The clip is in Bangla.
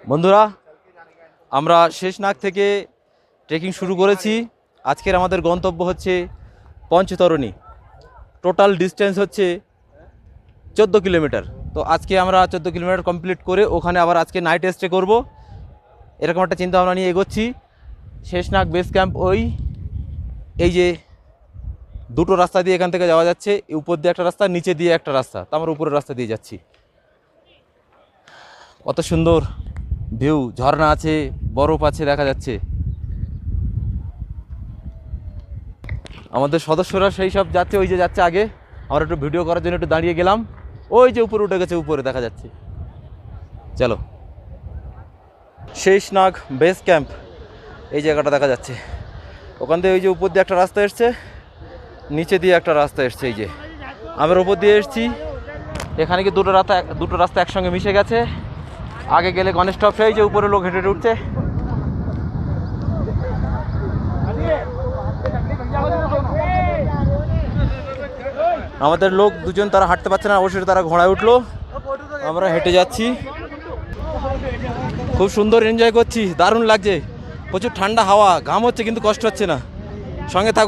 বন্ধুরা, আমরা শেষনাগ থেকে ট্রেকিং শুরু করেছি। আজকের আমাদের গন্তব্য হচ্ছে পঞ্চতরণী। টোটাল ডিস্টেন্স হচ্ছে 14 কিলোমিটার। তো আজকে আমরা 14 কিলোমিটার কমপ্লিট করে ওখানে আবার আজকে নাইট স্টে করব, এরকম একটা চিন্তা ভাবনা নিয়ে এগোচ্ছি। শেষনাগ বেস ক্যাম্প এই যে দুটো রাস্তা দিয়ে এখান থেকে যাওয়া যাচ্ছে, উপর দিয়ে একটা রাস্তা, নিচে দিয়ে একটা রাস্তা। তো আমরা উপরের রাস্তা দিয়ে যাচ্ছি। কত সুন্দর ভিউ, ঝর্ণা আছে, বরফ আছে দেখা যাচ্ছে। আমাদের সদস্যরা সেই সব যাচ্ছে, ওই যে যাচ্ছে আগে। আমরা একটু ভিডিও করার জন্য একটু দাঁড়িয়ে গেলাম। ওই যে উপরে উঠে গেছে, উপরে দেখা যাচ্ছে। চলো, শেষনাগ বেস ক্যাম্প এই জায়গাটা দেখা যাচ্ছে। ওখান থেকে ওই যে উপর দিয়ে একটা রাস্তা এসছে, নিচে দিয়ে একটা রাস্তা এসছে। এই যে আমরা উপর দিয়ে এসছি, এখানে কি দুটো রাস্তা একসঙ্গে মিশে গেছে। আগে গেলে গণেশ টপ, সেই যে উপরে লোক হেঁটে হেঁটে উঠছে। আমাদের লোক দুজন, তারা হাঁটতে পারছে না, অবশ্যই তারা ঘোড়ায় উঠলো, আমরা হেঁটে যাচ্ছি। খুব সুন্দর এনজয় করছি, দারুণ লাগছে। প্রচুর ঠান্ডা হাওয়া, ঘাম হচ্ছে কিন্তু কষ্ট হচ্ছে না। সঙ্গে থাক।